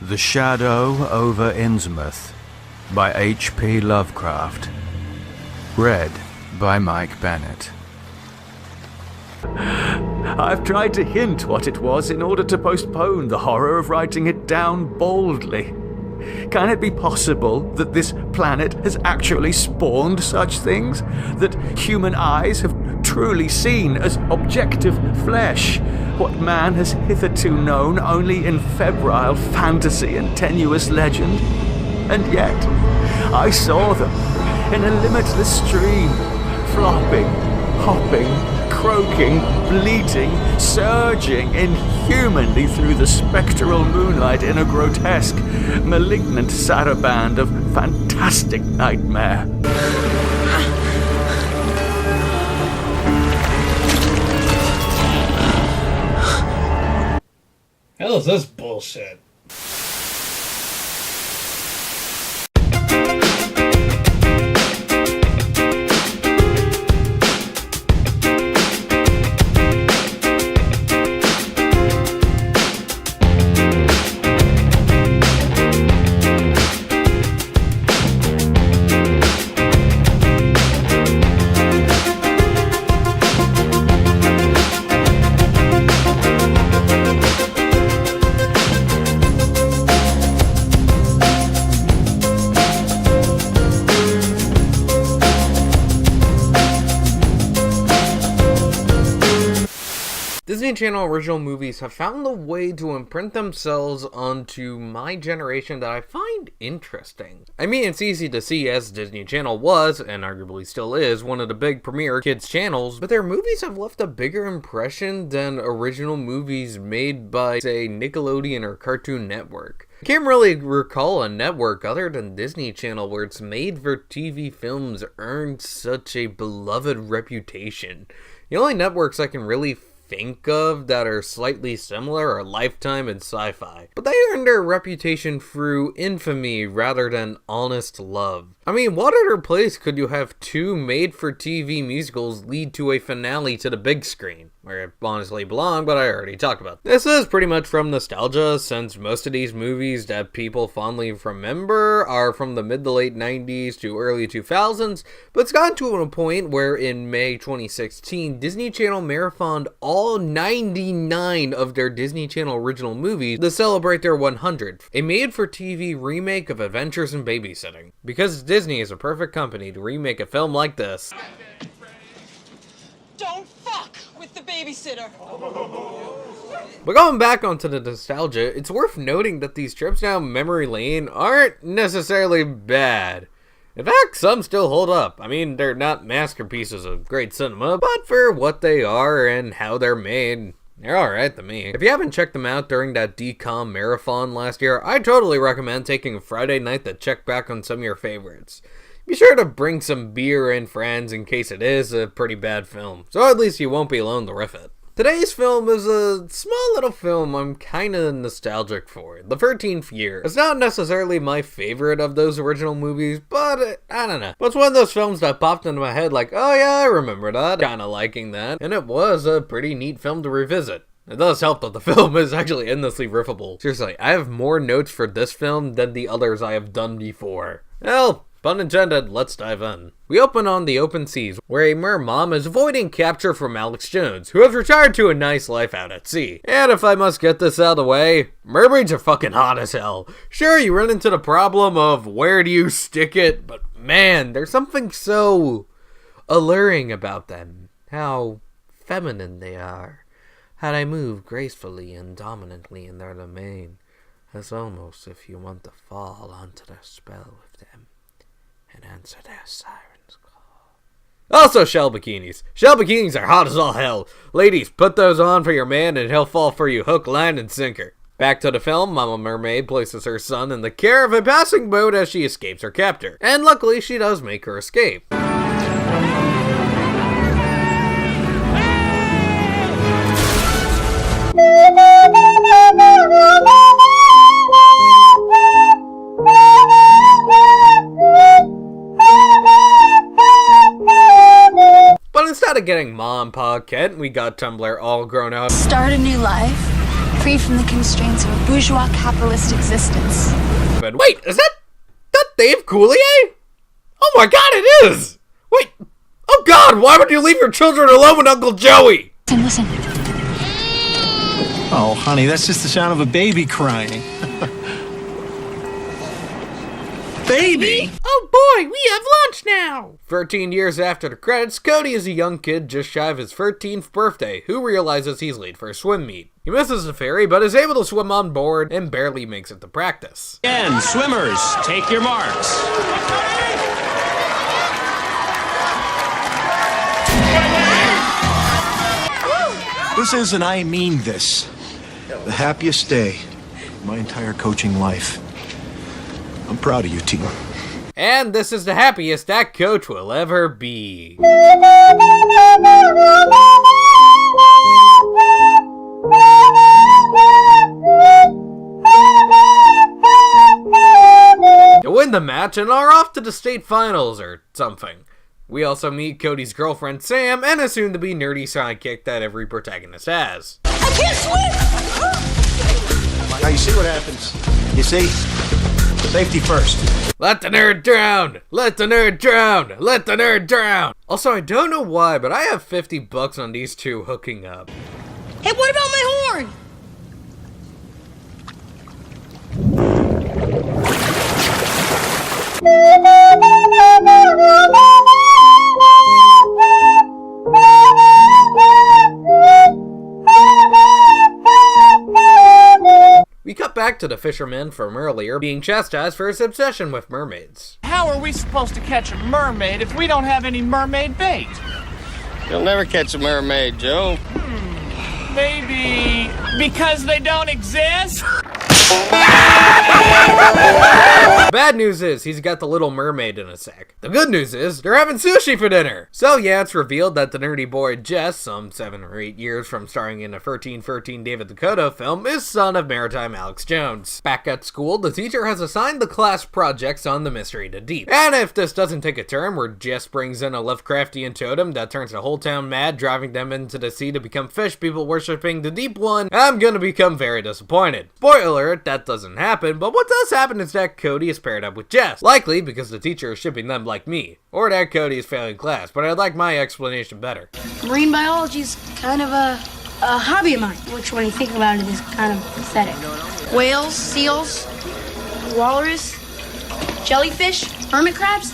The Shadow over Innsmouth by H.P. Lovecraft. Read by Mike Bennett. I've tried to hint what it was in order to postpone the horror of writing it down boldly. Can it be possible that this planet has actually spawned such things? That human eyes have truly seen as objective flesh what man has hitherto known only in febrile fantasy and tenuous legend? And yet, I saw them in a limitless stream, flopping, hopping, croaking, bleating, surging inhumanly through the spectral moonlight in a grotesque, malignant saraband of fantastic nightmare. Hell is this bullshit? Disney Channel original movies have found a way to imprint themselves onto my generation that I find interesting. I mean, it's easy to see as Disney Channel was, and arguably still is, one of the big premier kids channels, but their movies have left a bigger impression than original movies made by, say, Nickelodeon or Cartoon Network. I can't really recall a network other than Disney Channel where its made-for-TV films earned such a beloved reputation. The only networks I can really think of that are slightly similar are Lifetime and Sci-Fi, but they earned their reputation through infamy rather than honest love. I mean, what other place could you have two made-for-TV musicals lead to a finale to the big screen? Where it honestly belonged, but I already talked about. This is pretty much from nostalgia, since most of these movies that people fondly remember are from the mid to late 90s to early 2000s, but it's gotten to a point where in May 2016, Disney Channel marathoned all 99 of their Disney Channel original movies to celebrate their 100th, a made-for-TV remake of Adventures in Babysitting. Because Disney is a perfect company to remake a film like this. Don't fuck with the babysitter. But going back onto the nostalgia, it's worth noting that these trips down memory lane aren't necessarily bad. In fact, some still hold up. I mean, they're not masterpieces of great cinema, but for what they are and how they're made, they're alright to me. If you haven't checked them out during that DCOM marathon last year, I totally recommend taking a Friday night to check back on some of your favorites. Be sure to bring some beer and friends in case it is a pretty bad film, so at least you won't be alone to riff it. Today's film is a small little film I'm kinda nostalgic for, The 13th Year. It's not necessarily my favorite of those original movies, but I don't know. But it's one of those films that popped into my head like, oh yeah, I remember that, kinda liking that, and it was a pretty neat film to revisit. It does help that the film is actually endlessly riffable. Seriously, I have more notes for this film than the others I have done before. Well, pun intended, let's dive in. We open on the open seas, where a mermom is avoiding capture from Alex Jones, who has retired to a nice life out at sea. And if I must get this out of the way, mermaids are fucking hot as hell. Sure, you run into the problem of where do you stick it, but man, there's something so alluring about them. How feminine they are. How they move gracefully and dominantly in their domain. It's almost if you want to fall onto their spell with them and answer their siren's call. Also, shell bikinis. Shell bikinis are hot as all hell. Ladies, put those on for your man and he'll fall for you hook, line, and sinker. Back to the film, Mama Mermaid places her son in the care of a passing boat as she escapes her captor. And luckily, she does make her escape. But instead of getting Ma and Pa Kent, we got Tumblr all grown up. Start a new life. free from the constraints of a bourgeois capitalist existence. But wait, is that Dave Coulier? Oh my god, it is! Wait, oh god, why would you leave your children alone with Uncle Joey? Listen. Oh, honey, that's just the sound of a baby crying. Baby? Oh boy, we have lunch now! 13 years after the credits, Cody is a young kid just shy of his 13th birthday who realizes he's late for a swim meet. He misses the ferry, but is able to swim on board and barely makes it to practice. Again, swimmers, take your marks. This is, and I mean this, the happiest day of my entire coaching life. I'm proud of you, team. And this is the happiest that coach will ever be. To win the match and are off to the state finals or something. We also meet Cody's girlfriend Sam and a soon-to-be nerdy sidekick that every protagonist has. I can't swim! Now you see what happens. You see? Safety first. Let the nerd drown! Let the nerd drown! Let the nerd drown! Also, I don't know why, but I have $50 on these two hooking up. Hey, what about my horn? We cut back to the fisherman from earlier being chastised for his obsession with mermaids. How are we supposed to catch a mermaid if we don't have any mermaid bait? You'll never catch a mermaid, Joe. Maybe because they don't exist? Bad news is, he's got the Little Mermaid in a sack. The good news is, they're having sushi for dinner! So yeah, it's revealed that the nerdy boy Jess, some 7 or 8 years from starring in a 1313 David Dakota film, is son of maritime Alex Jones. Back at school, the teacher has assigned the class projects on the mystery to Deep. And if this doesn't take a turn where Jess brings in a Lovecraftian totem that turns the whole town mad, driving them into the sea to become fish people worshipping the Deep One, I'm gonna become very disappointed. Spoiler alert, that doesn't happen, but what does happen is that Cody is paired up with Jess. Likely because the teacher is shipping them like me. Or that Cody is failing class, but I'd like my explanation better. Marine biology is kind of a hobby of mine, which when you think about it is kind of pathetic. Whales, seals, walrus, jellyfish, hermit crabs.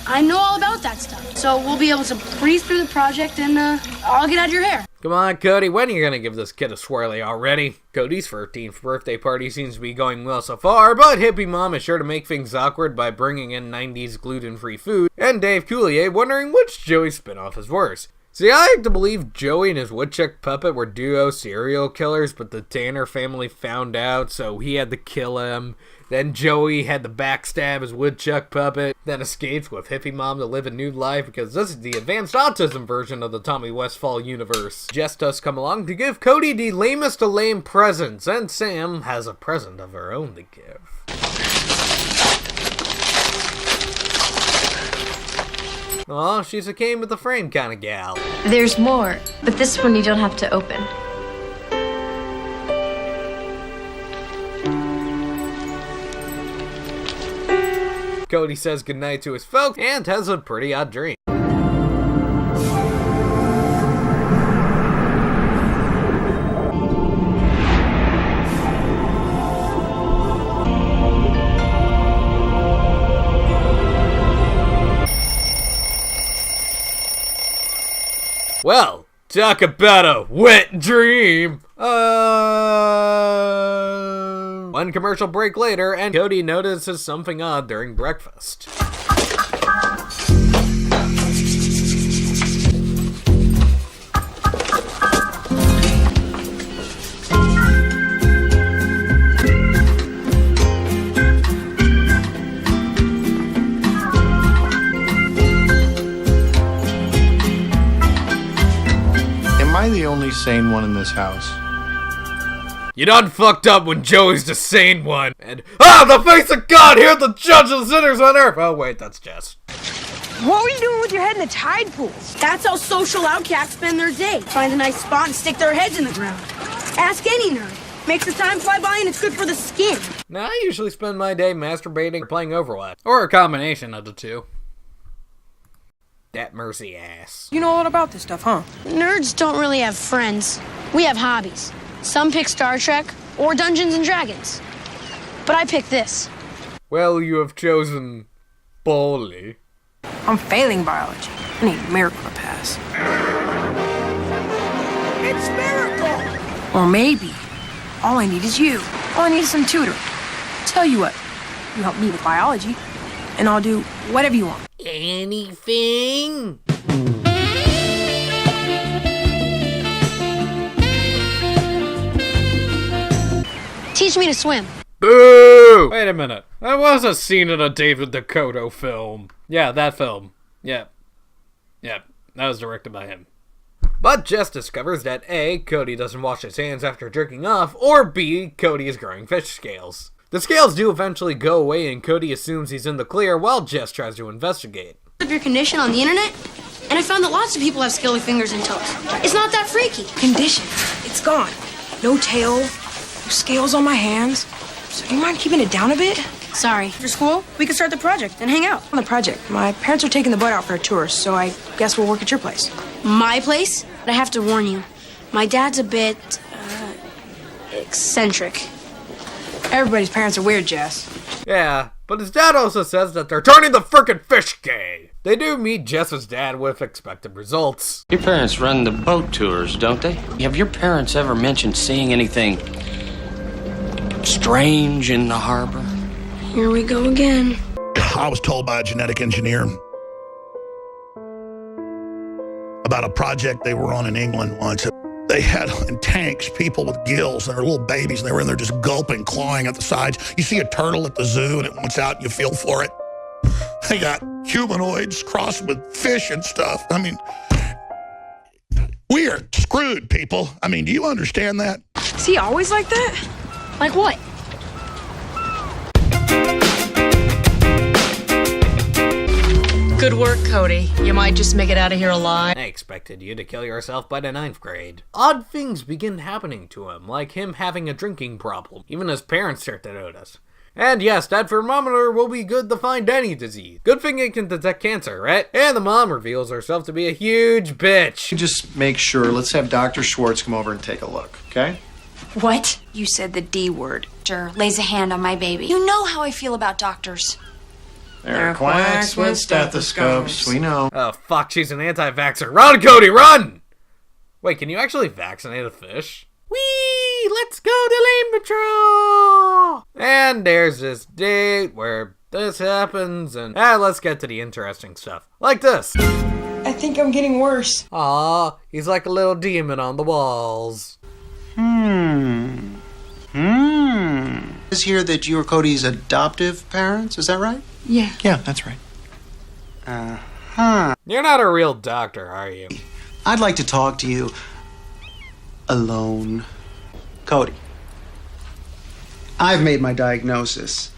I know all about that stuff. So we'll be able to breeze through the project and I'll get out of your hair. Come on, Cody, when are you gonna give this kid a swirly already? Cody's 13th birthday party seems to be going well so far, but hippie mom is sure to make things awkward by bringing in 90s gluten-free food, and Dave Coulier wondering which Joey spinoff is worse. See, I like to believe Joey and his woodchuck puppet were duo serial killers, but the Tanner family found out, so he had to kill him. Then Joey had to backstab his woodchuck puppet, then escaped with hippie mom to live a new life because this is the advanced autism version of the Tommy Westphal universe. Jess does come along to give Cody the lamest of lame presents, and Sam has a present of her own to give. Aw, she's a came with the frame kind of gal. There's more, but this one you don't have to open. Cody says goodnight to his folks and has a pretty odd dream. Well, talk about a wet dream. One commercial break later, and Cody notices something odd during breakfast. Am I the only sane one in this house? You done fucked up when Joey's the sane one. And, the face of God, hear the judge of sinners on earth. Oh, wait, that's Jess. What were you doing with your head in the tide pool? That's how social outcasts spend their day. Find a nice spot and stick their heads in the ground. Ask any nerd. Makes the time fly by and it's good for the skin. Now, I usually spend my day masturbating or playing Overwatch. Or a combination of the two. That mercy ass. You know all about this stuff, huh? Nerds don't really have friends. We have hobbies. Some pick Star Trek or Dungeons and Dragons. But I picked this. Well, you have chosen poorly. I'm failing biology. I need a miracle to pass. It's miracle! Or maybe all I need is you. All I need is some tutor. Tell you what, you help me with biology, and I'll do whatever you want. Anything? Teach me to swim. Boo! Wait a minute. That was a scene in a David Dakota film. Yeah, that film. Yep. That was directed by him. But Jess discovers that A, Cody doesn't wash his hands after jerking off, or B, Cody is growing fish scales. The scales do eventually go away and Cody assumes he's in the clear while Jess tries to investigate. Of your condition on the internet, and I found that lots of people have scaly fingers and toes. It's not that freaky. Condition. It's gone. No tail, no scales on my hands. So do you mind keeping it down a bit? Sorry. After school, we can start the project and hang out. On the project, my parents are taking the boat out for a tour, so I guess we'll work at your place. My place? But I have to warn you, my dad's a bit, eccentric. Everybody's parents are weird, Jess. Yeah, but his dad also says that they're turning the frickin' fish gay. They do meet Jess's dad with expected results. Your parents run the boat tours, don't they? Have your parents ever mentioned seeing anything strange in the harbor? Here we go again. I was told by a genetic engineer about a project they were on in England once. They had in tanks people with gills, and they're little babies, and they were in there just gulping, clawing at the sides. You see a turtle at the zoo, and it wants out, and you feel for it. They got humanoids crossed with fish and stuff. I mean, we are screwed, people. I mean, do you understand that? Is he always like that? Like what? Good work, Cody. You might just make it out of here alive. I expected you to kill yourself by the 9th grade. Odd things begin happening to him, like him having a drinking problem. Even his parents start to notice. And yes, that thermometer will be good to find any disease. Good thing it can detect cancer, right? And the mom reveals herself to be a huge bitch. Just make sure. Let's have Dr. Schwartz come over and take a look, okay? What? You said the D word. Doctor lays a hand on my baby. You know how I feel about doctors. They're quacks with stethoscopes. We know. Oh, fuck, she's an anti-vaxxer. Run, Cody, run! Wait, can you actually vaccinate a fish? Whee! Let's go to Lane Patrol! And there's this date where this happens, and let's get to the interesting stuff. Like this. I think I'm getting worse. Aw, he's like a little demon on the walls. Is here that you are Cody's adoptive parents, is that right? Yeah. Yeah, that's right. You're not a real doctor, are you? I'd like to talk to you alone. Cody, I've made my diagnosis.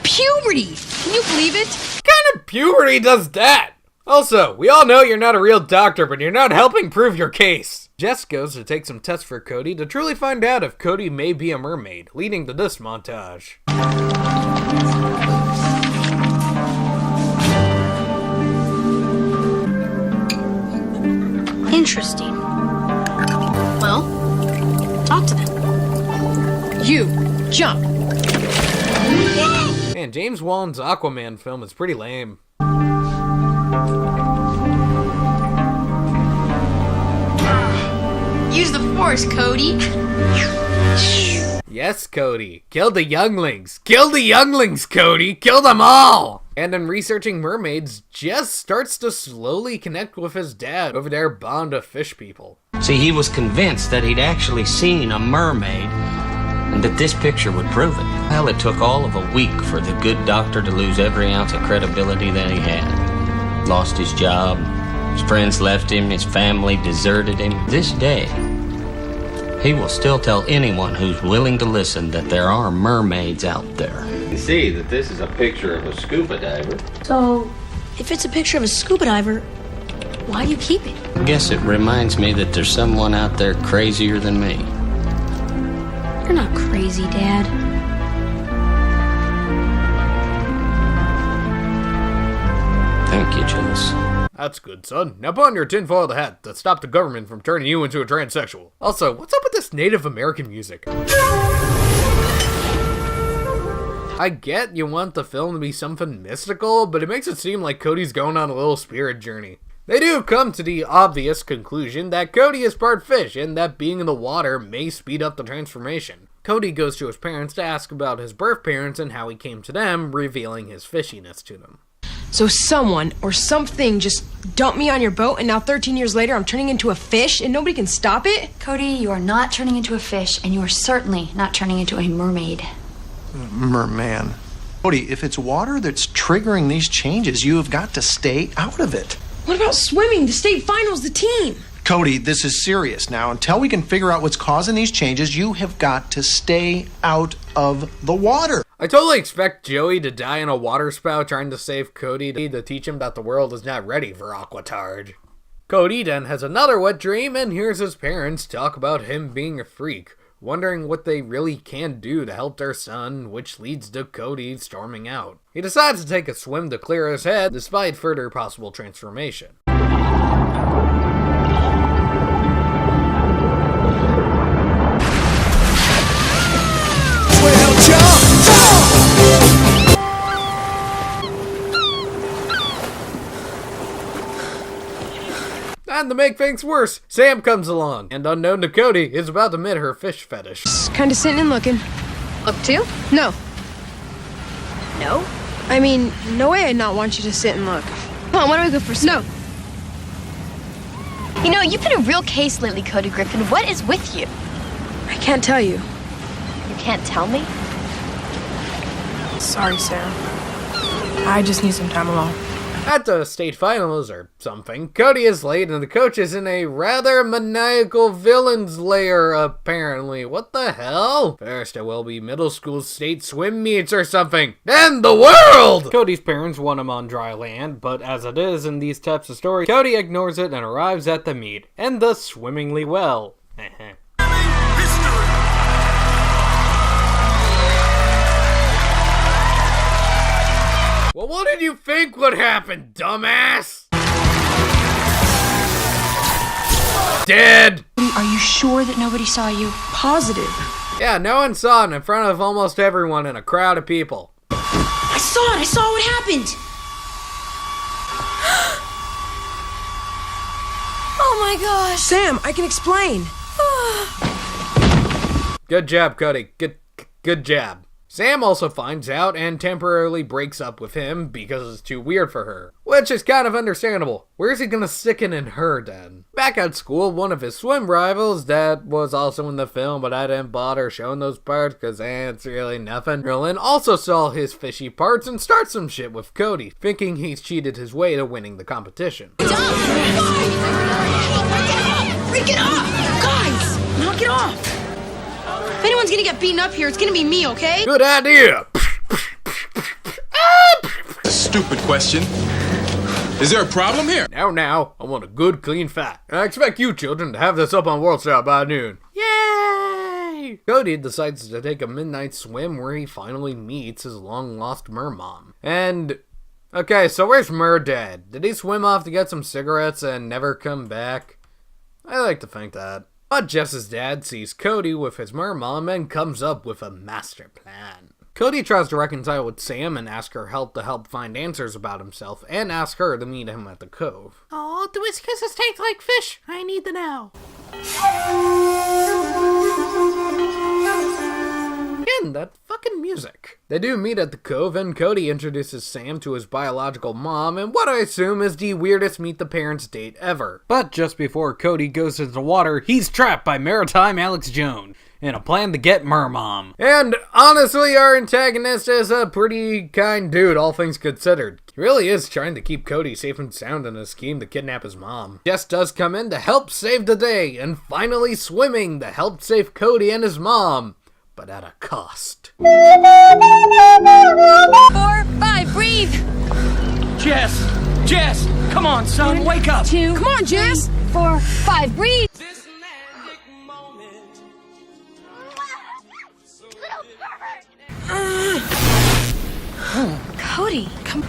Puberty! Can you believe it? What kind of puberty does that? Also, we all know you're not a real doctor, but you're not helping prove your case. Jess goes to take some tests for Cody to truly find out if Cody may be a mermaid, leading to this montage. Interesting. Well, talk to them. You, jump. Man, James Wan's Aquaman film is pretty lame. Use the force, Cody. Yes, Cody. Kill the younglings. Kill the younglings, Cody. Kill them all. And in researching mermaids, Jess starts to slowly connect with his dad over their bond of fish people. See, he was convinced that he'd actually seen a mermaid and that this picture would prove it. Well, it took all of a week for the good doctor to lose every ounce of credibility that he had. Lost his job, his friends left him, his family deserted him. This day, he will still tell anyone who's willing to listen that there are mermaids out there. You see that this is a picture of a scuba diver. So, if it's a picture of a scuba diver, why do you keep it? I guess it reminds me that there's someone out there crazier than me. You're not crazy, Dad. Thank you, Jules. That's good, son. Now put on your tinfoil hat to stop the government from turning you into a transsexual. Also, what's up with this Native American music? I get you want the film to be something mystical, but it makes it seem like Cody's going on a little spirit journey. They do come to the obvious conclusion that Cody is part fish and that being in the water may speed up the transformation. Cody goes to his parents to ask about his birth parents and how he came to them, revealing his fishiness to them. So someone or something just dumped me on your boat, and now 13 years later I'm turning into a fish and nobody can stop it? Cody, you are not turning into a fish, and you are certainly not turning into a mermaid. Merman. Cody, if it's water that's triggering these changes, you have got to stay out of it. What about swimming? The state finals, the team. Cody, this is serious now. Until we can figure out what's causing these changes, you have got to stay out of the water. I totally expect Joey to die in a water spout trying to save Cody to teach him that the world is not ready for Aquatard. Cody then has another wet dream and hears his parents talk about him being a freak, wondering what they really can do to help their son, which leads to Cody storming out. He decides to take a swim to clear his head, despite further possible transformation. And to make things worse, Sam comes along, and unknown to Cody, is about to admit her fish fetish. Just kinda sitting and looking. Look too? No. No? I mean, no way I'd not want you to sit and look. Come on, why don't we go for some? No. You know, you've been a real case lately, Cody Griffin. What is with you? I can't tell you. You can't tell me? Sorry, Sarah. I just need some time alone. At the state finals or something, Cody is late and the coach is in a rather maniacal villain's lair, apparently. What the hell? First it will be middle school state swim meets or something. Then the world! Cody's parents want him on dry land, but as it is in these types of stories, Cody ignores it and arrives at the meet, and does swimmingly well. Well, what did you think would happen, dumbass? Dead! Are you sure that nobody saw you? Positive. Yeah, no one saw it in front of almost everyone in a crowd of people. I saw it! I saw what happened! Oh my gosh! Sam, I can explain. Good job, Cody. Good job. Sam also finds out and temporarily breaks up with him because it's too weird for her. Which is kind of understandable. Where's he gonna stick it in her then? Back at school, one of his swim rivals that was also in the film, but I didn't bother showing those parts because it's really nothing. Merlin also saw his fishy parts and starts some shit with Cody, thinking he's cheated his way to winning the competition. Break it off! Guys, knock it off! If anyone's gonna get beaten up here, it's gonna be me, okay? Good idea! Stupid question. Is there a problem here? Now, I want a good, clean fight. I expect you children to have this up on World Star by noon. Yay! Cody decides to take a midnight swim where he finally meets his long-lost mermom. And, okay, so where's Dad? Did he swim off to get some cigarettes and never come back? I like to think that. But Jess's dad sees Cody with his mermom and comes up with a master plan. Cody tries to reconcile with Sam and ask her help to help find answers about himself, and ask her to meet him at the cove. Oh, do his kisses taste like fish? I need to know. Again, that fucking music. They do meet at the cove, and Cody introduces Sam to his biological mom, and what I assume is the weirdest meet the parents date ever. But just before Cody goes into the water, he's trapped by maritime Alex Jones in a plan to get Mermom. And honestly, our antagonist is a pretty kind dude, all things considered. He really is trying to keep Cody safe and sound in a scheme to kidnap his mom. Jess does come in to help save the day, and finally swimming to help save Cody and his mom, but at a cost. 4, 5, breathe! Jess, come on, son, wake up. 2, Come on, Jess! 4, 5, breathe! Cody. Come.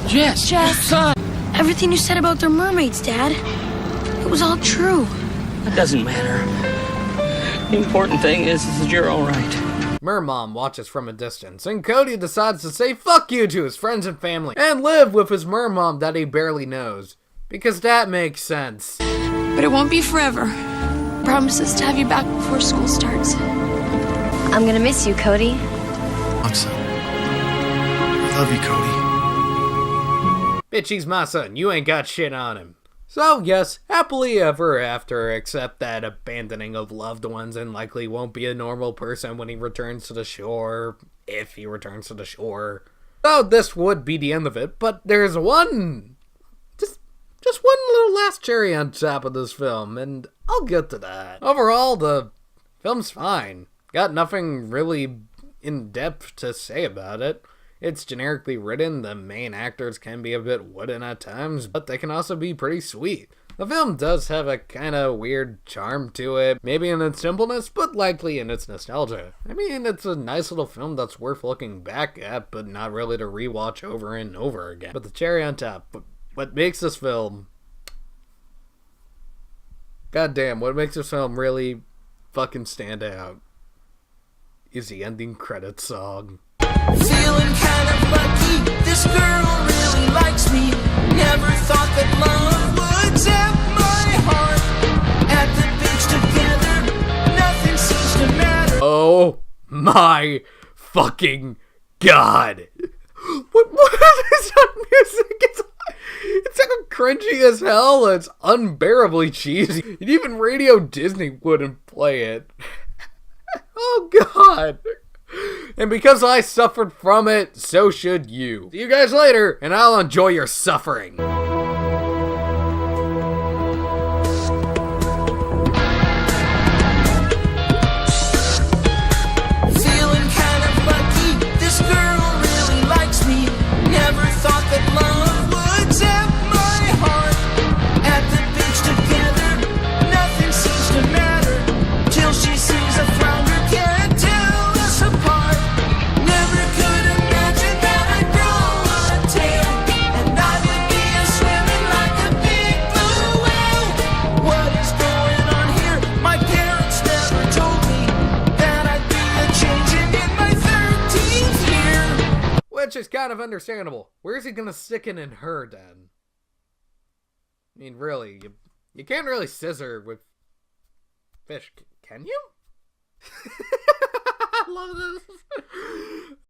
Jess. Son. Everything you said about their mermaids, Dad. It was all true. It doesn't matter. The important thing is that you're all right. Mermom watches from a distance, and Cody decides to say fuck you to his friends and family, and live with his mermom that he barely knows. Because that makes sense. But it won't be forever. Promises to have you back before school starts. I'm gonna miss you, Cody. I'm son. I love you, Cody. Bitch, he's my son. You ain't got shit on him. So, yes, happily ever after, except that abandoning of loved ones and likely won't be a normal person when he returns to the shore, if he returns to the shore. So, this would be the end of it, but there's one, just one little last cherry on top of this film, and I'll get to that. Overall, the film's fine. Got nothing really in-depth to say about it. It's generically written, the main actors can be a bit wooden at times, but they can also be pretty sweet. The film does have a kinda weird charm to it, maybe in its simpleness, but likely in its nostalgia. I mean, it's a nice little film that's worth looking back at, but not really to rewatch over and over again. But the cherry on top, what makes this film... Goddamn, what makes this film really fucking stand out is the ending credits song. Feeling kind of lucky, this girl really likes me. Never thought that love would set my heart. At the beach together, nothing seems to matter. Oh my fucking god. What is that music? It's like cringy as hell. It's unbearably cheesy. And even Radio Disney wouldn't play it. Oh god. And because I suffered from it, so should you. See you guys later, and I'll enjoy your suffering. Feeling kind of lucky, this girl really likes me. Never thought that love would set my heart. At the beach together, nothing seems to matter. Till she sees a flounder, can't tell us apart. Never could imagine that I'd grow a tail, and I would be swimming like a big blue whale. What is going on here? My parents never told me that I'd be changing in my 13th year. Which is kind of understandable. Where's he gonna stick it in her, then? I mean, really, you can't really scissor with fish, can you? I love this.